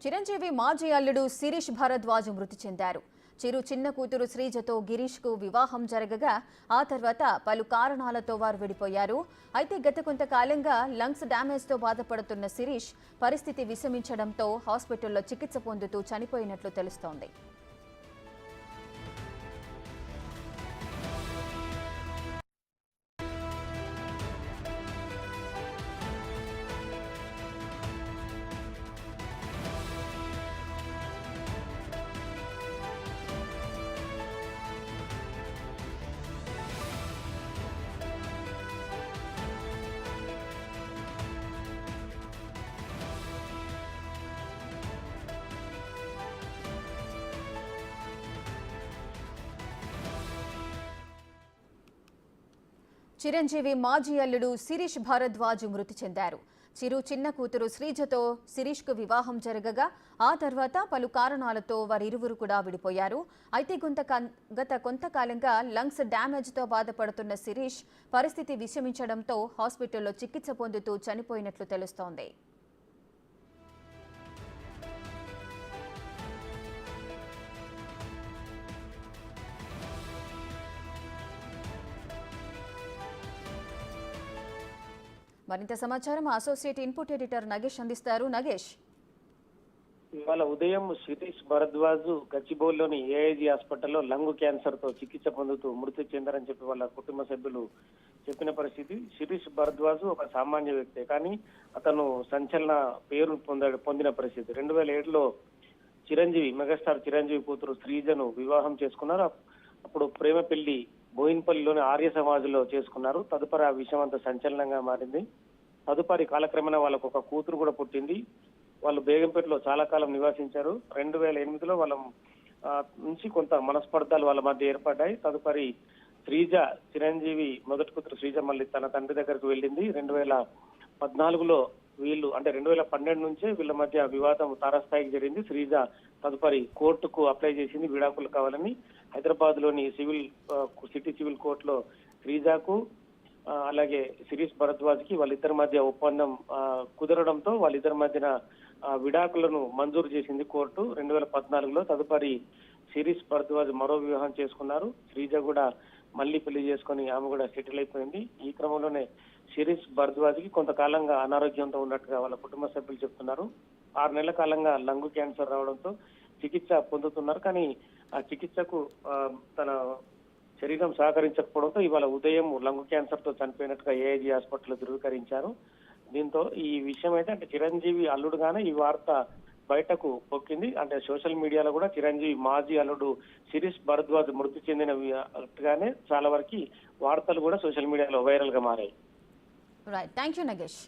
చిరంజీవి మాజీ అల్లుడు శిరీష్ భరద్వాజ్ మృతి చెందారు. చిరు చిన్న కూతురు శ్రీజతో గిరీష్కు వివాహం జరగగా ఆ తర్వాత పలు కారణాలతో వారు విడిపోయారు. అయితే గత కొంతకాలంగా లంగ్స్ డ్యామేజ్తో బాధపడుతున్న శిరీష్ పరిస్థితి విషమించడంతో హాస్పిటల్లో చికిత్స పొందుతూ చనిపోయినట్లు తెలుస్తోంది. చిరంజీవి మాజీ అల్లుడు శిరీష్ భరద్వాజ్ మృతి చెందారు. చిరు చిన్న కూతురు శ్రీజతో శిరీష్కు వివాహం జరగగా ఆ తర్వాత పలు కారణాలతో వారిరువురు కూడా విడిపోయారు. అయితే గత కొంతకాలంగా లంగ్స్ డ్యామేజ్తో బాధపడుతున్న శిరీష్ పరిస్థితి విషమించడంతో హాస్పిటల్లో చికిత్స పొందుతూ చనిపోయినట్లు తెలుస్తోంది. మరింత సమాచారం అసోసియేట్ ఇన్పుట్ ఎడిటర్ నగేష్ అందిస్తారు. నగేష్, ఇవాళ ఉదయం శిరీష్ భరద్వాజ్ గచ్చిబౌలిలోని ఏఐజీ హాస్పిటల్లో లంగ్ క్యాన్సర్ తో చికిత్స పొందుతూ మృతి చెందారని చెప్పి వాళ్ళ కుటుంబ సభ్యులు చెప్పిన పరిస్థితి. శిరీష్ భరద్వాజ్ ఒక సామాన్య వ్యక్తే, కానీ అతను సంచలన పేరు పొందిన పరిస్థితి. 2007లో చిరంజీవి మెగాస్టార్ చిరంజీవి కూతురు శ్రీజను వివాహం చేసుకున్నారు. అప్పుడు ప్రేమ పెళ్లి బోయిన్పల్లిలోని ఆర్య సమాజ్లో చేసుకున్నారు. తదుపరి ఆ విషయం అంతా సంచలనంగా మారింది. తదుపరి కాలక్రమేణా వాళ్ళకు ఒక కూతురు కూడా పుట్టింది. వాళ్ళు బేగంపేటలో చాలా కాలం నివాసించారు. 2008లో వాళ్ళ నుంచి కొంత మనస్పర్ధాలు వాళ్ళ మధ్య ఏర్పడ్డాయి. తదుపరి శ్రీజ, చిరంజీవి మొదటి కూతురు శ్రీజ మళ్ళీ తన తండ్రి దగ్గరకు వెళ్ళింది. 2014లో వీళ్ళు అంటే 2012 నుంచే వీళ్ళ మధ్య వివాదం తారస్థాయికి జరిగింది. శ్రీజ తదుపరి కోర్టుకు అప్లై చేసింది విడాకులు కావాలని. హైదరాబాద్ లోని సిటీ సివిల్ కోర్టులో శ్రీజకు అలాగే శిరీష్ భరద్వాజ్ కి వాళ్ళిద్దరి మధ్య ఒప్పందం కుదరడంతో వాళ్ళిద్దరి మధ్యన విడాకులను మంజూరు చేసింది కోర్టు 2014లో. తదుపరి శిరీష్ భరద్వాజ్ మరో వివాహం చేసుకున్నారు. శ్రీజ కూడా మళ్ళీ పెళ్లి చేసుకుని ఆమె కూడా సెటిల్ అయిపోయింది. ఈ క్రమంలోనే శిరీష్ భరద్వాజ్ కి కొంతకాలంగా అనారోగ్యంతో ఉన్నట్టుగా వాళ్ళ కుటుంబ సభ్యులు చెప్తున్నారు. 6 నెలల కాలంగా లంగ్ క్యాన్సర్ రావడంతో చికిత్స పొందుతున్నారు. కానీ ఆ చికిత్సకు తన శరీరం సహకరించకపోవడంతో ఇవాళ ఉదయం లంగ్ క్యాన్సర్ తో చనిపోయినట్టుగా ఏఐజీ హాస్పిటల్లో ధృవీకరించారు. దీంతో ఈ విషయం అయితే అంటే చిరంజీవి అల్లుడుగానే ఈ వార్త బయటకు పొక్కింది. అంటే సోషల్ మీడియాలో కూడా చిరంజీవి మాజీ అల్లుడు శిరీష్ భరద్వాజ్ మృతి చెందినగానే చాలా వరకు వార్తలు కూడా సోషల్ మీడియాలో వైరల్ గా మారాయి. Right, thank you Nagesh.